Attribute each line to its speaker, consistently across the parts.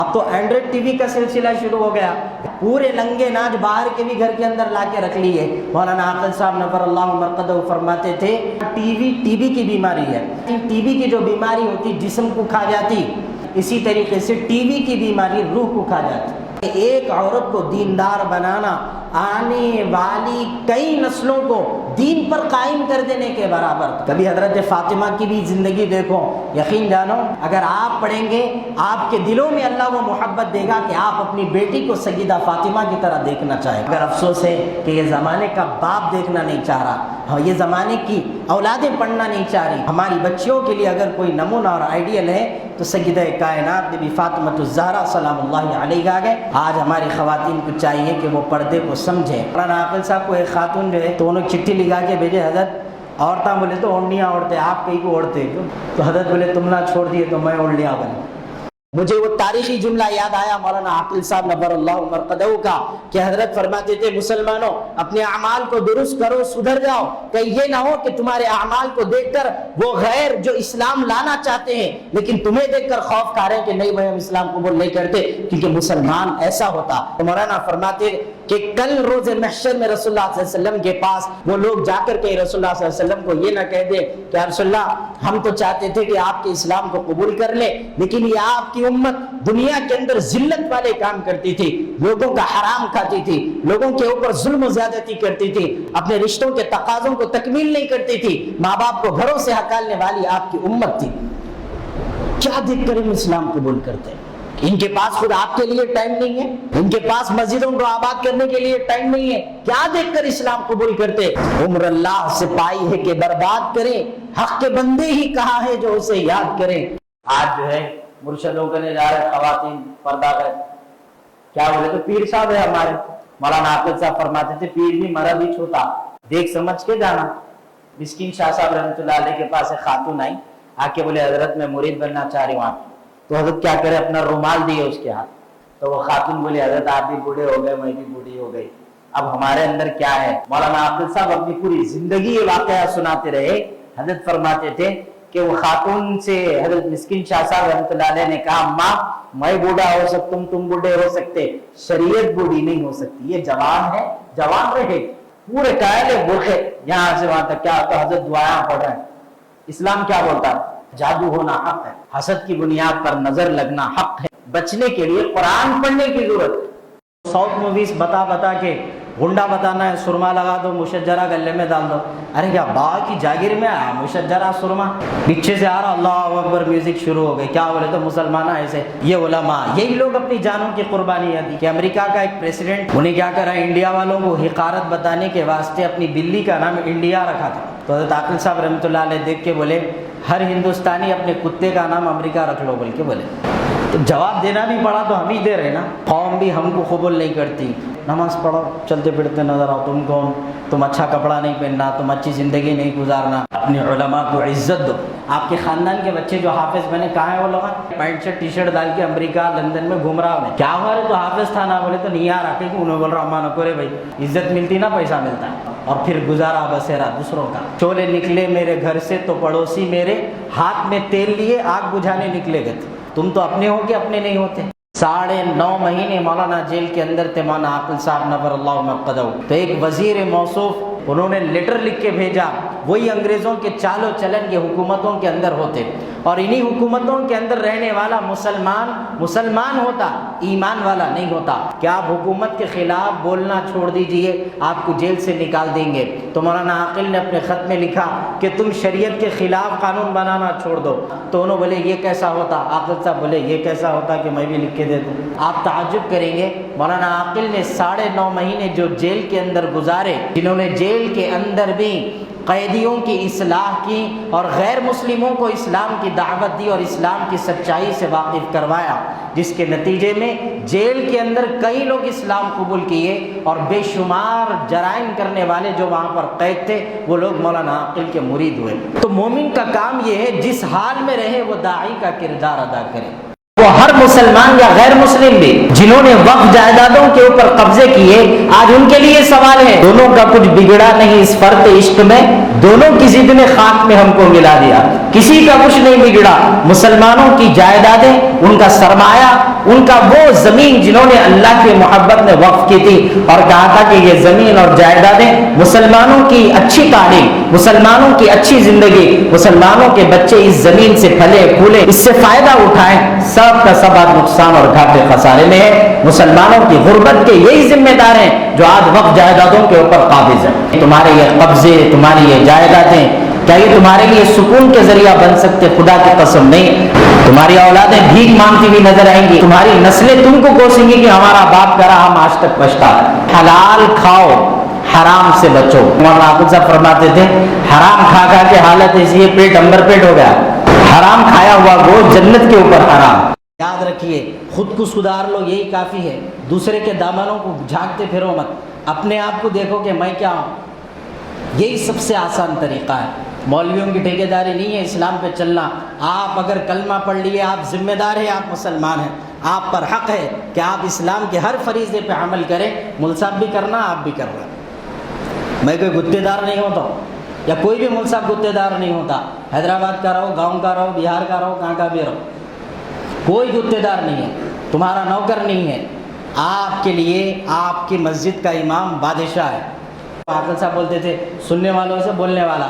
Speaker 1: اب تو Android T V کا سلسلہ شروع ہو گیا، پورے لنگے ناچ باہر کے بھی گھر کے اندر لا کے رکھ لیے۔ مولانا عاقل صاحب نور اللہ مرقدہ فرماتے تھے ٹی وی کی بیماری ہے، ٹی وی کی جو بیماری ہوتی جسم کو کھا جاتی، اسی طریقے سے ٹی وی کی بیماری روح کو کھا جاتی۔ ایک عورت کو دیندار بنانا آنے والی کئی نسلوں کو دین پر قائم کر دینے کے برابر۔ کبھی حضرت فاطمہ کی بھی زندگی دیکھو، یقین جانو اگر آپ پڑھیں گے آپ کے دلوں میں اللہ وہ محبت دے گا کہ آپ اپنی بیٹی کو سیدہ فاطمہ کی طرح دیکھنا چاہیں۔ اگر افسوس ہے کہ یہ زمانے کا باپ دیکھنا نہیں چاہ رہا، یہ زمانے کی اولادیں پڑھنا نہیں چاہ رہی۔ ہماری بچیوں کے لیے اگر کوئی نمونہ اور آئیڈیل ہے تو سیدہ کائنات بی بی فاطمہ الزہرا سلام اللہ علیہا ہے۔ آج ہماری خواتین کو چاہیے کہ وہ پردے کو سمجھیں۔ مولانا عاقل صاحب کو ایک خاتون جو ہے تو انہوں نے چٹھی لکھا کے بھیجے، حضرت عورتیں بولے تو اوڑھنیاں اوڑھتے، آپ کہیں کو اوڑھتے کیوں؟ تو حضرت بولے تم نہ چھوڑ دیے تو میں اوڑھنیاں بنے۔ مجھے وہ تاریخی جملہ یاد آیا مولانا عاقل صاحب نور اللہ مرقدہ کا کہ حضرت فرماتے تھے مسلمانوں اپنے اعمال کو درست کرو، سدھر جاؤ، کہ یہ نہ ہو کہ تمہارے اعمال کو دیکھ کر وہ غیر جو اسلام لانا چاہتے ہیں لیکن تمہیں دیکھ کر خوف کھا رہے ہیں کہ نہیں بھائی ہم اسلام قبول نہیں کرتے، کیونکہ مسلمان ایسا ہوتا۔ تو مولانا فرماتے کہ کل روز محشر میں رسول اللہ صلی اللہ علیہ وسلم کے پاس وہ لوگ جا کر کے رسول اللہ صلی اللہ علیہ وسلم کو یہ نہ کہہ دے کہ یا رسول اللہ ہم تو چاہتے تھے کہ آپ کے اسلام کو قبول کر لیں لیکن یہ آپ کی امت دنیا کے اندر ذلت والے کام کرتی تھی، لوگوں کا حرام کھاتی تھی، لوگوں کے اوپر ظلم و زیادتی کرتی تھی، اپنے رشتوں کے تقاضوں کو تکمیل نہیں کرتی تھی، ماں باپ کو گھروں سے ہکالنے والی آپ کی امت تھی، کیا دیکھ کر ہم اسلام قبول کرتے ہیں؟ ان کے پاس خود آپ کے لیے ٹائم نہیں ہے، ان کے پاس مسجدوں کو آباد کرنے کے لیے ٹائم نہیں ہے، کیا دیکھ کر اسلام قبول کرتے؟ عمر اللہ سے پائی ہے کہ برباد کریں، حق کے بندے ہی کہا ہے جو اسے یاد کریں۔ آج جو ہے مرشدوں کے نے جا رہے خواتین پردہ کر، کیا بولے تو پیر صاحب ہے ہمارے، مولانا عاقل صاحب فرماتے تھے پیر بھی مرد ہی چھوٹا، دیکھ سمجھ کے جانا۔ مسکین شاہ صاحب رحمۃ اللہ علیہ کے پاس ایک خاتون آئی، آ کے بولے حضرت میں مرید بننا چاہ رہی ہوں آپ، تو حضرت کیا کرے اپنا رومال دیے اس کے ہاتھ، تو وہ خاتون بولے حضرت آپ بھی بوڑھے ہو گئے میں بھی بوڑھی ہو گئی، اب ہمارے اندر کیا ہے؟ مولانا عاقل صاحب اپنی پوری زندگی یہ واقعہ سناتے رہے۔ حضرت فرماتے تھے کہ وہ خاتون سے حضرت مسکین شاہ صاحب رحمۃ اللہ علیہ نے کہا ماں میں بوڑھا ہو سکتا ہوں تم بوڑھے ہو سکتے، شریعت بوڑھی نہیں ہو سکتی، یہ جوان ہے جوان رہے، پورے قائل بوڑھے یہاں سے وہاں تک، کیا ہوتا حضرت دعائیں پڑھ رہے ہیں۔ اسلام کیا بولتا ہے؟ جادو ہونا حق ہے، حسد کی بنیاد پر نظر لگنا حق ہے، بچنے کے لیے قرآن پڑھنے کی ضرورت ہے۔ ساؤتھ موویز بتا کے گنڈا بتانا ہے، سرما لگا دو مشجرہ گلے میں ڈال دو، ارے کیا باغ کی جاگیر میں آیا مشجرہ سرما، پیچھے سے آ رہا اللہ اکبر میوزک شروع ہو گئے، کیا بولے تو مسلمان ایسے، یہ علماء یہی لوگ اپنی جانوں کی قربانیاں دی۔ کہ امریکہ کا ایک پریسیڈنٹ انہیں کیا کرا، انڈیا والوں کو حقارت بتانے کے واسطے اپنی بلی کا نام انڈیا رکھا تھا، تو حضرت عاقل صاحب رحمۃ اللہ علیہ دیکھ کے بولے ہر ہندوستانی اپنے کتے کا نام امریکہ رکھ لو، بول کے بولے، تو جواب دینا بھی پڑا تو ہم ہی دے رہے نا، قوم بھی ہم کو قبول نہیں کرتی، نماز پڑھو چلتے پھرتے نظر آؤ، تم کون، تم اچھا کپڑا نہیں پہننا، تم اچھی زندگی نہیں گزارنا، اپنے علماء کو عزت دو۔ آپ کے خاندان کے بچے جو حافظ بنے کہاں ہے وہ لوگ؟ پینٹ شرٹ ٹی شرٹ ڈال کے امریکہ لندن میں گھوم رہا ہے، کیا ہوا رہے تو حافظ تھا نا، بولے تو نہیں آ رہا کہ انہوں بول رہا اما نکو رے بھائی، عزت ملتی نا پیسہ ملتا ہے، اور پھر گزارا بسیرا دوسروں کا۔ چولے نکلے میرے گھر سے تو پڑوسی میرے ہاتھ میں تیل لیے آگ بجھانے نکلے گئے تھے، تم تو اپنے ہو کہ اپنے نہیں ہوتے۔ 9.5 مہینے مولانا جیل کے اندر تھے مولانا عاقل صاحب نور اللہ مرقدہ، تو ایک وزیر موصوف انہوں نے لیٹر لکھ کے بھیجا، وہی انگریزوں کے چال و چلن یہ حکومتوں کے اندر ہوتے، اور انہی حکومتوں کے اندر رہنے والا مسلمان ہوتا، ایمان والا نہیں ہوتا، کہ آپ حکومت کے خلاف بولنا چھوڑ دیجئے آپ کو جیل سے نکال دیں گے۔ تو مولانا عاقل نے اپنے خط میں لکھا کہ تم شریعت کے خلاف قانون بنانا چھوڑ دو، تو انہوں بولے یہ کیسا ہوتا؟ عاقل صاحب بولے یہ کیسا ہوتا کہ میں بھی لکھ کے دے دوں؟ آپ تعجب کریں گے مولانا عاقل نے 9.5 مہینے جو جیل کے اندر گزارے، جنہوں نے جیل کے اندر بھی قیدیوں کی اصلاح کی اور غیر مسلموں کو اسلام کی دعوت دی اور اسلام کی سچائی سے واقف کروایا، جس کے نتیجے میں جیل کے اندر کئی لوگ اسلام قبول کیے اور بے شمار جرائم کرنے والے جو وہاں پر قید تھے وہ لوگ مولانا عاقل کے مرید ہوئے۔ تو مومن کا کام یہ ہے جس حال میں رہے وہ داعی کا کردار ادا کرے۔ وہ ہر مسلمان یا غیر مسلم بھی جنہوں نے وقف جائیدادوں کے اوپر قبضے کیے، آج ان کے لیے سوال ہے، دونوں کا کچھ بگڑا نہیں اس فرط عشق میں، دونوں کی ضد نے خاک میں ہم کو ملا دیا۔ کسی کا کچھ نہیں بگڑا. مسلمانوں کی جائیدادیں، ان کا سرمایہ، ان کا وہ زمین جنہوں نے اللہ کی محبت میں وقف کی تھی اور کہا تھا کہ یہ زمین اور جائیدادیں مسلمانوں کی اچھی تعلیم، مسلمانوں کی اچھی زندگی، مسلمانوں کے بچے اس زمین سے پھلے پھولے، اس سے فائدہ اٹھائیں، سب کا سب آج نقصان اور گھاٹے خسارے میں ہے. مسلمانوں کی غربت کے یہی ذمہ دار ہیں جو آج وقف جائیدادوں کے اوپر قابض ہیں. تمہارے یہ قبضے، تمہاری یہ جائیدادیں، کیا یہ تمہارے لیے سکون کے ذریعہ بن سکتے؟ خدا کی قسم نہیں. تمہاری اولادیں بھیک مانگتی ہوئی نظر آئیں گی، تمہاری نسلیں تم کو کوسیں گی کہ ہمارا باپ کرا ہم آج تک پچھتا. حلال کھاؤ، حرام سے بچو. مولانا عاقل صاحب فرماتے تھے حرام کھا کھا کے حالت ایسی ہے پیٹ امبر پیٹ ہو گیا. حرام کھایا ہوا گوشت جنت کے اوپر حرام. یاد رکھیے خود کو سدھار لو، یہی کافی ہے. دوسرے کے دامنوں کو جھانکتے پھرو مت، اپنے آپ کو دیکھو کہ میں کیا ہوں. یہی سب سے آسان طریقہ ہے. مولویوں کی ٹھیکے داری نہیں ہے اسلام پہ چلنا. آپ اگر کلمہ پڑھ لیے آپ ذمہ دار ہیں، آپ مسلمان ہیں، آپ پر حق ہے کہ آپ اسلام کے ہر فریضے پہ عمل کریں. مول صاحب بھی کرنا، آپ بھی کرنا. میں کوئی گتے دار نہیں ہوتا ہوں، یا کوئی بھی مول صاحب گتے دار نہیں ہوتا. حیدرآباد کا رہو، گاؤں کا رہو، بہار کا رہو، کہاں کا بھی رہو، کوئی گتے دار نہیں ہے، تمہارا نوکر نہیں ہے. آپ کے لیے آپ کی مسجد کا امام بادشاہ ہے. عاقل صاحب بولتے تھے سننے والوں سے بولنے والا.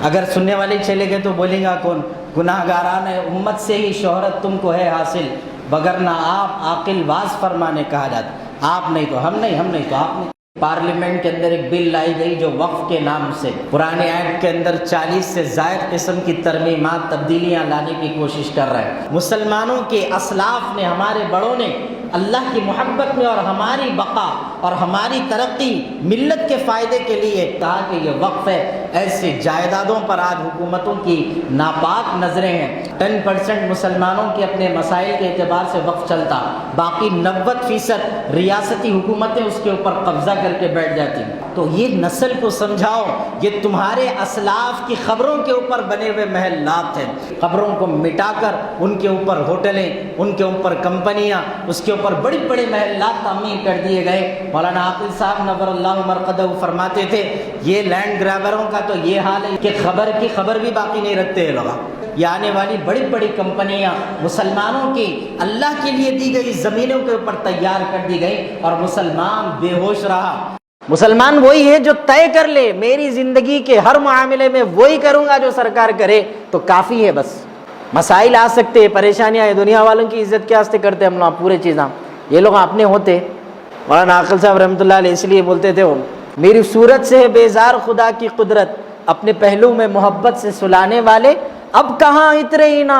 Speaker 1: اگر سننے والے چلے گئے تو بولے گا کون؟ گناہ گاران امت سے ہی شہرت تم کو ہے حاصل، بگرنہ آپ عاقل واز فرمانے کہا جاتا. آپ نہیں تو ہم نہیں، ہم نہیں تو آپ نہیں. پارلیمنٹ کے اندر ایک بل لائی گئی جو وقف کے نام سے پرانے ایکٹ کے اندر 40 سے زائد قسم کی ترمیمات، تبدیلیاں لانے کی کوشش کر رہے ہیں. مسلمانوں کے اسلاف نے، ہمارے بڑوں نے اللہ کی محبت میں اور ہماری بقا اور ہماری ترقی، ملت کے فائدے کے لیے کہا کہ یہ وقف ہے. ایسے جائیدادوں پر آج حکومتوں کی ناپاک نظریں ہیں. 10% مسلمانوں کے اپنے مسائل کے اعتبار سے وقف چلتا، باقی 90% ریاستی حکومتیں اس کے اوپر قبضہ کر کے بیٹھ جاتی. تو یہ نسل کو سمجھاؤ یہ تمہارے اسلاف کی خبروں کے اوپر بنے ہوئے محلات ہیں. خبروں کو مٹا کر ان کے اوپر ہوٹلیں، ان کے اوپر کمپنیاں، اس کے اوپر بڑے بڑے محلات تعمیر کر دیے گئے. مولانا عاقل صاحب نور اللہ مرقدہ فرماتے تھے یہ لینڈ گرابروں کا تو یہ حال ہے کہ خبر کی خبر بھی باقی نہیں رکھتے ہیں لوگ. یہ آنے والی بڑی بڑی کمپنیاں مسلمانوں کی اللہ کے لیے دی گئی زمینوں کے اوپر تیار کر دی گئی اور مسلمان بے ہوش رہا. مسلمان وہی ہے جو طے کر لے میری زندگی کے ہر معاملے میں وہی کروں گا جو سرکار کرے تو کافی ہے. بس مسائل آ سکتے ہیں، پریشانیاں ہیں، دنیا والوں کی عزت کے واسطے کرتے ہم لوگ پورے چیزاں، یہ لوگ اپنے ہوتے. مولانا عاقل صاحب رحمۃ اللہ علیہ اس لیے بولتے تھے وہ میری صورت سے ہے بیزار خدا کی قدرت، اپنے پہلو میں محبت سے سلانے والے، اب کہاں عطر اینا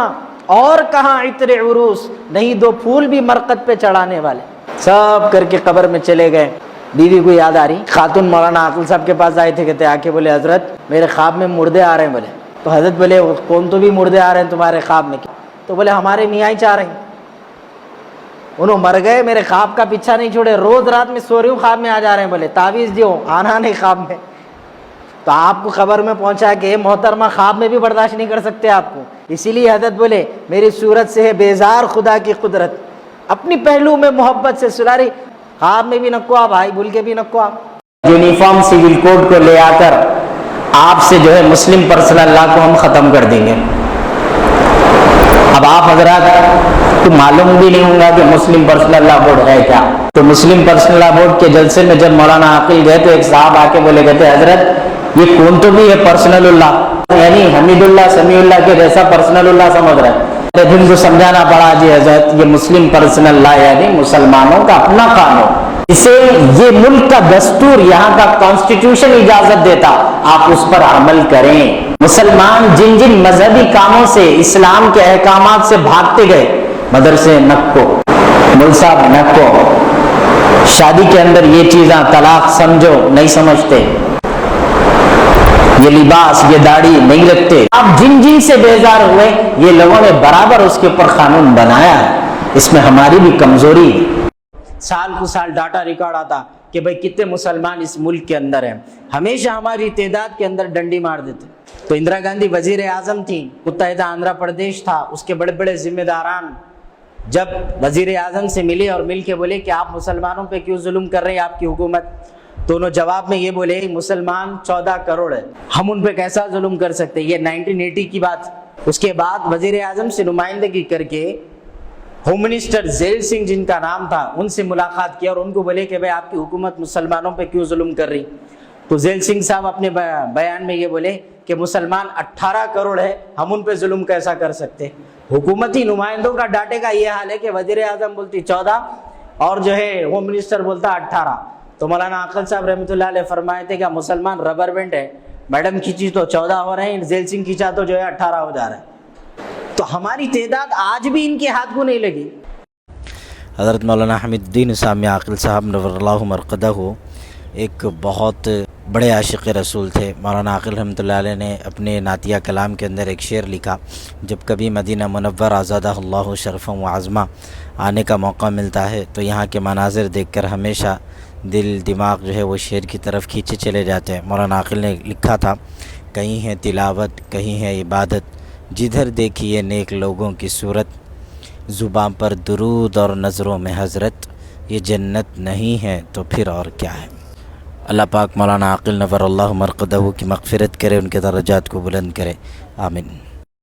Speaker 1: اور کہاں عطر عروس، نہیں دو پھول بھی مرقد پہ چڑھانے والے. سب کر کے قبر میں چلے گئے. بیوی کو یاد آ رہی، خاتون مولانا عاقل صاحب کے پاس آئے تھے، کہتے آ کے بولے حضرت میرے خواب میں مردے آ رہے ہیں. بولے تو حضرت بولے کون تو بھی مردے آ رہے ہیں تمہارے خواب میں؟ تو بولے ہمارے میاں ہی چاہ رہے ہیں، انہوں مر گئے، میرے خواب کا پیچھا نہیں چھوڑے، روز رات میں سو رہی ہوں خواب میں آ جا رہے ہیں. بولے تعویذ دیو، آنا نہیں خواب میں. تو آپ کو خبر میں پہنچا کہ محترمہ خواب میں بھی برداشت نہیں کر سکتے آپ کو، اسی لیے حضرت بولے میری صورت سے ہے بیزار خدا کی قدرت، اپنی پہلو میں محبت سے سلا رہی، خواب میں بھی نکو آپ، بھائی بھول کے بھی نکو آپ. یونیفارم سول کوڈ کو لے آ کر آپ سے جو ہے مسلم پرسنل لا کو ہم ختم کر دیں گے. اب آپ حضرات کو معلوم بھی نہیں ہوگا کہ مسلم پرسنل لا بورڈ ہے کیا. تو مسلم پرسنل لا بورڈ کے جلسے میں جب مولانا عاقل گئے تو ایک صاحب آ کے بولے کہتے حضرت یہ کون تو بھی ہے پرسنل اللہ، یعنی حمید اللہ سمیع اللہ کے جیسا پرسنل اللہ سمجھ رہے ہیں. پھر کو سمجھانا پڑا جی حضرت یہ مسلم پرسنل لا یعنی مسلمانوں کا اپنا قانون، اسے یہ ملک کا دستور، یہاں کا کانسٹیٹیوشن اجازت دیتا، آپ اس پر عمل کریں. مسلمان جن جن مذہبی کاموں سے اسلام کے احکامات سے بھاگتے گئے، مدرسے نکو، مول صاحب نکو، شادی کے اندر یہ چیزاں طلاق سمجھو نہیں سمجھتے، یہ لباس یہ داڑھی نہیں رکھتے. آپ جن جن سے بیزار ہوئے یہ لوگوں نے برابر اس کے اوپر قانون بنایا ہے. اس میں ہماری بھی کمزوری ہے. سال کو سال ڈاٹا ریکارڈ آتا کہ بھئی کتنے مسلمان اس ملک کے اندر ہیں، ہمیشہ ہماری تعداد کے اندر ڈنڈی مار دیتے. تو اندرا گاندھی وزیر اعظم تھی، متحدہ آندھرا پردیش تھا، اس کے بڑے بڑے ذمہ داران جب وزیر اعظم سے ملے اور مل کے بولے کہ آپ مسلمانوں پہ کیوں ظلم کر رہے ہیں آپ کی حکومت، تو انہوں جواب میں یہ بولے مسلمان 14 کروڑ ہے، ہم ان پہ کیسا ظلم کر سکتے؟ یہ 1980 کی بات۔ اس کے بعد وزیر اعظم سے نمائندگی کر کے ہوم منسٹر ذیل سنگھ جن کا نام تھا ان سے ملاقات کیا اور ان کو بولے کہ بھائی آپ کی حکومت مسلمانوں پہ کیوں ظلم کر رہی؟ تو ذیل سنگھ صاحب اپنے بیان میں یہ بولے کہ مسلمان 18 کروڑ ہے، ہم ان پہ ظلم کیسا کر سکتے؟ حکومتی نمائندوں کا ڈاٹے کا یہ حال ہے کہ وزیر اعظم بولتی 14 اور جو ہے ہوم منسٹر بولتا 18۔ تو مولانا عاقل صاحب رحمۃ اللہ علیہ فرمائے تھے کہ مسلمان ربر بینڈ ہے، میڈم کھینچی تو 14 ہو رہے ہیں، ذیل سنگھ کھینچا تو جو ہے 18 ہو جا رہا ہے۔ تو ہماری تعداد آج بھی ان کے ہاتھ کو نہیں لگی۔
Speaker 2: حضرت مولانا حمید الدین اسلامی عاقل صاحب نور اللہ مرقدہ ایک بہت بڑے عاشق رسول تھے۔ مولانا عاقل رحمۃ اللہ علیہ نے اپنے نعتیہ کلام کے اندر ایک شعر لکھا، جب کبھی مدینہ منور آزادہ اللہ شرفا و عظمہ آنے کا موقع ملتا ہے تو یہاں کے مناظر دیکھ کر ہمیشہ دل دماغ جو ہے وہ شعر کی طرف کھینچے چلے جاتے ہیں۔ مولانا عاقل نے لکھا تھا، کہیں ہے تلاوت کہیں ہے عبادت، جدھر دیکھیے نیک لوگوں کی صورت، زباں پر درود اور نظروں میں حضرت، یہ جنت نہیں ہے تو پھر اور کیا ہے۔ اللہ پاک مولانا عاقل نور اللہ مرقدہ کی مغفرت کرے، ان کے درجات کو بلند کرے، آمین۔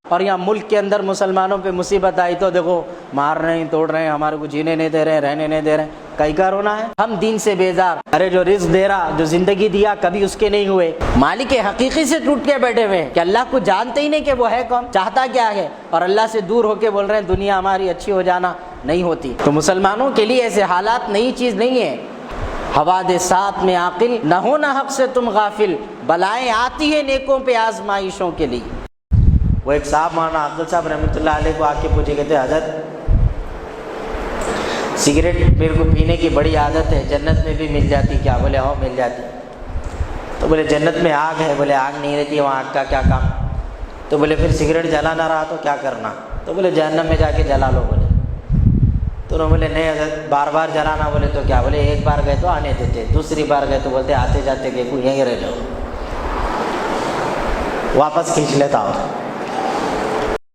Speaker 1: اور یہاں ملک کے اندر مسلمانوں پہ مصیبت آئی تو دیکھو مار رہے ہیں، توڑ رہے ہیں، ہمارے کو جینے نہیں دے رہے ہیں، رہنے نہیں دے رہے ہیں، کئی کا رونا ہے؟ ہم دین سے بیزار۔ ارے جو رزق دے رہا، جو زندگی دیا، کبھی اس کے نہیں ہوئے، مالک حقیقی سے ٹوٹ کے بیٹھے ہوئے کہ اللہ کو جانتے ہی نہیں کہ وہ ہے کون، چاہتا کیا ہے، اور اللہ سے دور ہو کے بول رہے ہیں دنیا ہماری اچھی ہو جانا نہیں ہوتی۔ تو مسلمانوں کے لیے ایسے حالات نئی چیز نہیں ہے۔ حوادثات میں عاقل نہ ہونا حق سے تم غافل، بلائیں آتی ہیں نیکوں پہ آزمائشوں کے لیے۔ وہ ایک صاحب مولانا عاقل صاحب رحمۃ اللہ علیہ کو آ کے پوچھے، کہتے حضرت سگریٹ میرے کو پینے کی بڑی عادت ہے، جنت میں بھی مل جاتی کیا؟ بولے ہاں مل جاتی۔ تو بولے جنت میں آگ ہے؟ بولے آگ نہیں رہتی، وہاں آگ کا کیا کام؟ تو بولے پھر سگریٹ جلا نہ رہا تو کیا کرنا؟ تو بولے جہنم میں جا کے جلا لو۔ بولے تو انہوں بولے نہیں حضرت بار بار جلانا۔ بولے تو کیا؟ بولے ایک بار گئے تو آنے دیتے، دوسری بار گئے تو بولتے آتے جاتے کہ کوئی یہیں رہ جاؤ، واپس کھینچ لیتا ہو۔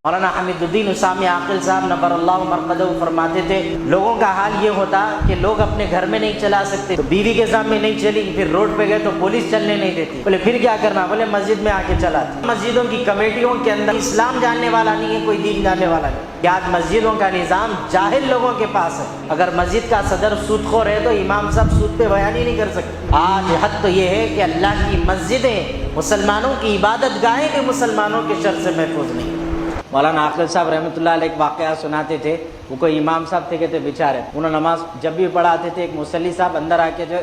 Speaker 1: مولانا حمید الدین اسلامی عاقل صاحب نور اللہ مرقدہ فرماتے تھے لوگوں کا حال یہ ہوتا کہ لوگ اپنے گھر میں نہیں چلا سکتے، تو بیوی کے سامنے نہیں چلی، پھر روڈ پہ گئے تو پولیس چلنے نہیں دیتی۔ بولے پھر کیا کرنا؟ بولے مسجد میں آ کے چلاتے۔ مسجدوں کی کمیٹیوں کے اندر اسلام جاننے والا نہیں ہے، کوئی دین جاننے والا نہیں۔ آج مسجدوں کا نظام جاہل لوگوں کے پاس ہے۔ اگر مسجد کا صدر سود خور ہے تو امام صاحب سود پہ بیان ہی نہیں کر سکتے۔ آج حد تو یہ ہے کہ اللہ کی مسجدیں، مسلمانوں کی عبادت گاہیں بھی مسلمانوں کے شر سے محفوظ نہیں۔ مولانا عاقل صاحب رحمۃ اللہ علیہ ایک واقعہ سناتے تھے، وہ کوئی امام صاحب تھے، کہتے بیچارے انہوں نماز جب بھی پڑھاتے تھے، ایک مصلی صاحب اندر آ کے جو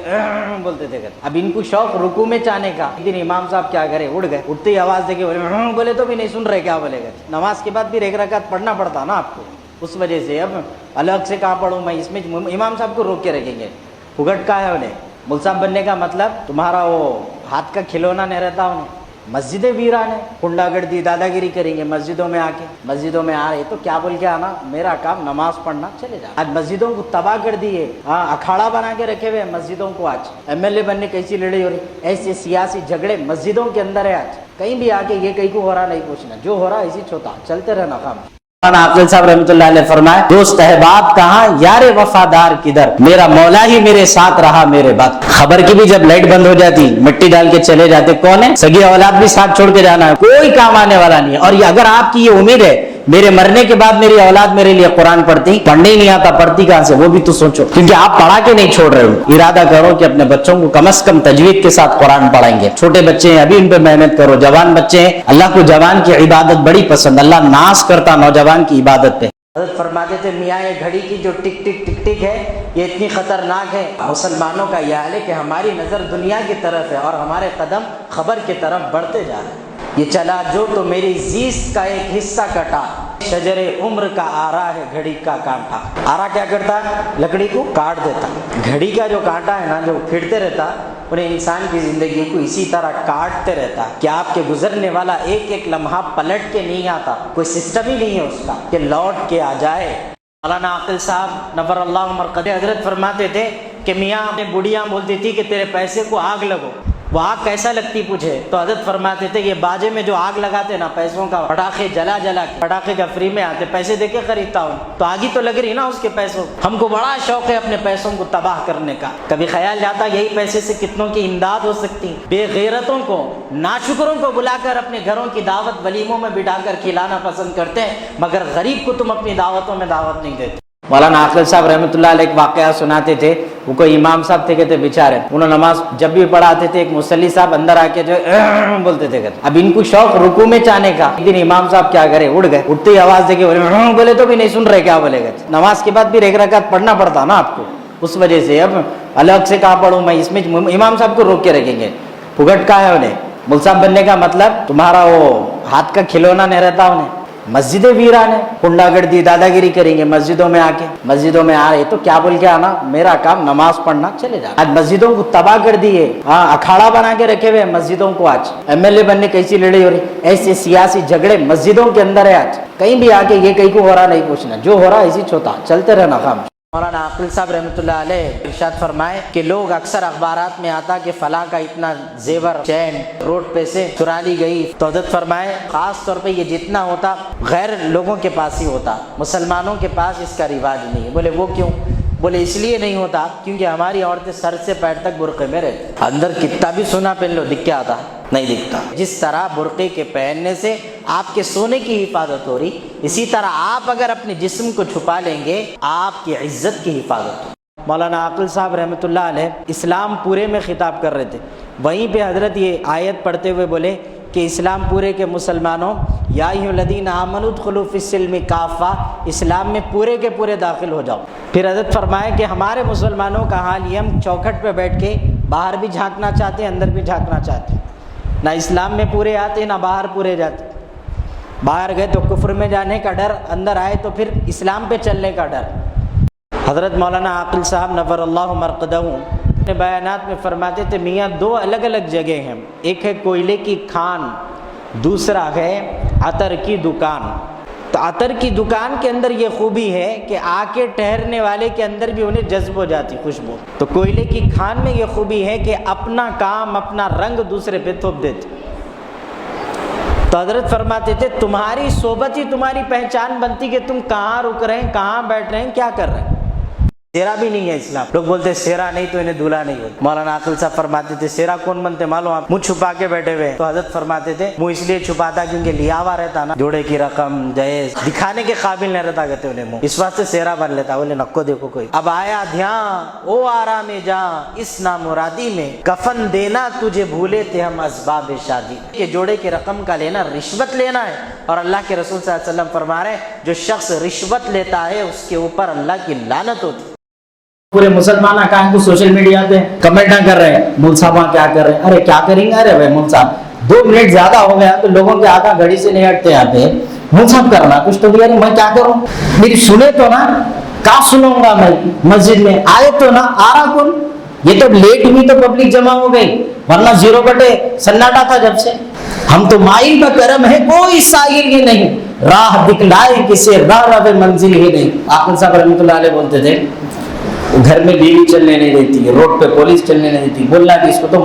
Speaker 1: بولتے تھے، اب ان کو شوق رکوع میں جانے کا۔ ایک دن امام صاحب کیا کرے، اٹھ گئے، اٹھتے ہی آواز دے کے بولے تو بھی نہیں سن رہے کیا بولے گا۔ نماز کے بعد بھی ایک رکعت پڑھنا پڑتا نا آپ کو، اس وجہ سے اب الگ سے کہاں پڑھوں میں، اس میں امام صاحب کو روک کے رکھیں گے۔ پھگٹ کا ہے انہیں، مول صاحب بننے کا مطلب تمہارا وہ ہاتھ کا کھلونا نہیں رہتا انہیں۔ مسجدیں ویران ہیں، کنڈا گردی دادا گیری کریں گے مسجدوں میں آ کے، مسجدوں میں آ رہے تو کیا بول کے آنا، میرا کام نماز پڑھنا، چلے جا۔ آج مسجدوں کو تباہ کر دیے، اکھاڑا بنا کے رکھے ہوئے مسجدوں کو۔ آج MLA بننے کیسی لڑائی ہو رہی، ایسے سیاسی جھگڑے مسجدوں کے اندر ہے۔ آج کہیں بھی آ کے یہ کہیں کو ہو رہا نہیں پوچھنا، جو ہو رہا اسی چھوٹا چلتے رہنا کام۔ مولانا عاقل صاحب رحمۃ اللہ علیہ فرمائے دوست احباب کہاں، یار وفادار کدھر، میرا مولا ہی میرے ساتھ رہا میرے بعد۔ خبر کی بھی جب لائٹ بند ہو جاتی، مٹی ڈال کے چلے جاتے، کون ہے؟ سگی اولاد بھی ساتھ چھوڑ کے جانا ہے، کوئی کام آنے والا نہیں ہے۔ اور یہ اگر آپ کی یہ امید ہے میرے مرنے کے بعد میری اولاد میرے لیے قرآن پڑھتی، پڑھنے ہی نہیں آتا، پڑھتی کہاں سے؟ وہ بھی تو سوچو، کیونکہ آپ پڑھا کے نہیں چھوڑ رہے ہو۔ ارادہ کرو کہ اپنے بچوں کو کم از کم تجوید کے ساتھ قرآن پڑھائیں گے۔ چھوٹے بچے ہیں ابھی ان پہ محنت کرو، جوان بچے ہیں اللہ کو جوان کی عبادت بڑی پسند، اللہ ناز کرتا نوجوان کی عبادت پہ۔ حضرت فرماتے تھے میاں یہ گھڑی کی جو ٹک ٹک ٹک ٹک ہے یہ اتنی خطرناک ہے۔ مسلمانوں کا یہ حال ہے کہ ہماری نظر دنیا کی طرف ہے اور ہمارے قدم خبر کی طرف بڑھتے جا رہے ہیں۔ یہ چلا جو تو میری زیست کا ایک حصہ کٹا، شجر عمر کا آرا ہے گھڑی کا کانٹا۔ آرا کیا کرتا ہے؟ لکڑی کو کاٹ دیتا۔ گھڑی کا جو کانٹا ہے نا، جو پھرتے رہتا، انہیں انسان کی زندگی کو اسی طرح کاٹتے رہتا کہ آپ کے گزرنے والا ایک ایک لمحہ پلٹ کے نہیں آتا، کوئی سسٹم ہی نہیں ہے اس کا کہ لوٹ کے آ جائے۔ مولانا عاقل صاحب نور اللہ مرقدہ حضرت فرماتے تھے کہ میاں اپنے بڑھیاں بولتی تھی کہ تیرے پیسے کو آگ لگو، وہ آگ کیسا لگتی پوچھے تو حضرت فرماتے تھے یہ باجے میں جو آگ لگاتے نا پیسوں کا پٹاخے جلا جلا کے پٹاخے کا فری میں آتے پیسے دے کے خریدتا ہوں تو آگ ہی تو لگ رہی نا اس کے پیسوں. ہم کو بڑا شوق ہے اپنے پیسوں کو تباہ کرنے کا. کبھی خیال جاتا یہی پیسے سے کتنوں کی امداد ہو سکتی. بے غیرتوں کو ناشکروں کو بلا کر اپنے گھروں کی دعوت ولیموں میں بٹھا کر کھلانا پسند کرتے ہیں مگر غریب کو تم اپنی دعوتوں میں دعوت نہیں دیتے. مولانا عاقل صاحب رحمۃ اللہ علیہ ایک واقعہ سناتے تھے. وہ کوئی امام صاحب تھے کہتے بیچارے انہوں نماز جب بھی پڑھاتے تھے ایک مصلی صاحب اندر آ کے جو بولتے تھے اب ان کو شوق رکوع میں جانے کا. ایک دن امام صاحب کیا کرے اٹھ گئے اٹھتے ہی آواز دے کے بولے تو بھی نہیں سن رہے کیا بولے گا. نماز کے بعد بھی ایک رکعت پڑھنا پڑتا نا آپ کو اس وجہ سے اب الگ سے کہاں پڑھوں میں. اس میں امام صاحب کو روک کے رکھیں گے. پھگٹ کا ہے انہیں مول صاحب بننے کا مطلب تمہارا وہ ہاتھ کا کھلونا نہیں رہتا انہیں. مسجدیں ویران ہے کنڈا گردی دادا گیری کریں گے مسجدوں میں آ کے. مسجدوں میں آ رہے تو کیا بول کے آنا میرا کام نماز پڑھنا چلے جا. آج مسجدوں کو تباہ کر دیے. ہاں اکھاڑا بنا کے رکھے ہوئے مسجدوں کو. آج MLA بننے کیسی لڑائی ہو رہی. ایسے سیاسی جھگڑے مسجدوں کے اندر ہے. آج کہیں بھی آ کے یہ کہیں کو ہو رہا نہیں پوچھنا جو ہو رہا ایسی چھوتا چلتے رہنا خام. مولانا عاقل صاحب رحمۃ اللہ علیہ ارشاد فرمائے کہ لوگ اکثر اخبارات میں آتا کہ فلاں کا اتنا زیور چین روڈ پہ سے چرا لی گئی تو حضرت فرمائے خاص طور پہ یہ جتنا ہوتا غیر لوگوں کے پاس ہی ہوتا مسلمانوں کے پاس اس کا رواج نہیں ہے. بولے وہ کیوں؟ بولے اس لیے نہیں ہوتا کیونکہ ہماری عورتیں سر سے پیر تک برقعے میں رہتی. اندر کتنا بھی سونا پہن لو دکھ کے آتا نہیں دکھتا. جس طرح برقعے کے پہننے سے آپ کے سونے کی حفاظت ہو رہی اسی طرح آپ اگر اپنے جسم کو چھپا لیں گے آپ کی عزت کی حفاظت ہو. مولانا عاقل صاحب رحمۃ اللہ علیہ اسلام پورے میں خطاب کر رہے تھے. وہیں پہ حضرت یہ آیت پڑھتے ہوئے بولے کہ اسلام پورے کے مسلمانوں یا ایھا الذین آمنوا ادخلوا فی السلم کافہ اسلام میں پورے کے پورے داخل ہو جاؤ. پھر حضرت فرمائے کہ ہمارے مسلمانوں کا حال یہ ہم چوکھٹ پہ بیٹھ کے باہر بھی جھانکنا چاہتے ہیں اندر بھی جھانکنا چاہتے ہیں. نہ اسلام میں پورے آتے نہ باہر پورے جاتے. باہر گئے تو کفر میں جانے کا ڈر اندر آئے تو پھر اسلام پہ چلنے کا ڈر. حضرت مولانا عاقل صاحب نور اللہ مرقدہ اپنے بیانات میں فرماتے تھے میاں دو الگ الگ جگہ ہیں. ایک ہے کوئلے کی کھان دوسرا ہے عطر کی دکان. تو عطر کی دکان کے اندر یہ خوبی ہے کہ آ کے ٹہرنے والے کے اندر بھی انہیں جذب ہو جاتی خوشبو. تو کوئلے کی کھان میں یہ خوبی ہے کہ اپنا کام اپنا رنگ دوسرے پہ تھوپ دیتے. تو حضرت فرماتے تھے تمہاری صحبت ہی تمہاری پہچان بنتی کہ تم کہاں رک رہے ہیں کہاں بیٹھ رہے ہیں کیا کر رہے ہیں. سیرا بھی نہیں ہے اسلام. لوگ بولتے سیرا نہیں تو انہیں دھولا نہیں ہوتا. مولانا عاقل صاحب فرماتے تھے سیرا کون بنتے معلوم آپ منہ چھپا کے بیٹھے ہوئے. تو حضرت فرماتے تھے منہ اس لیے چھپاتا کیونکہ لیاوا رہتا نا جوڑے کی رقم جہیز دکھانے کے قابل نہیں رہتا کہتے انہیں منہ اس واسطے سیرا بن لیتا. بولے نکو دیکھو کوئی اب آیا دھیان او آرام جاں اس نامرادی میں کفن دینا تجھے بھولے تھے ہم اسباب شادی. کہ جوڑے کی رقم کا لینا رشوت لینا ہے اور اللہ کے رسول صلی اللہ علیہ وسلم فرما رہے ہیں جو شخص رشوت لیتا ہے اس کے اوپر اللہ کی لعنت ہوتی. پورے مسلمان کہاں کو سوشل میڈیا پہ کمنٹ کر رہے ہیں مول صاحب کیا کر رہے ہیں. ارے کیا کریں گے ارے بھائی مول صاحب 2 منٹ زیادہ ہو گیا تو لوگوں کے آگا گھڑی سے نہیں ہٹتے یہاں پہ مول صاحب کرنا کچھ تو بھی. میں کیا کروں میری سنے تو نا کیا سنوں گا میں مسجد میں آئے تو نا آ رہا کون. یہ تو لیٹ ہوئی تو پبلک جمع ہو گئی ورنہ 0 بٹے سناٹا تھا جب سے. ہم تو مائل کا کرم ہے کوئی سائل ہی نہیں راہ دکھلائے کسے راہ رب منزل ہی نہیں. عاقل صاحب رحمۃ اللہ علیہ بولتے تھے گھر میں بیوی چلنے نہیں دیتی روڈ پہ پولیس چلنے نہیں دیتی. بولنا کہ اس کو تو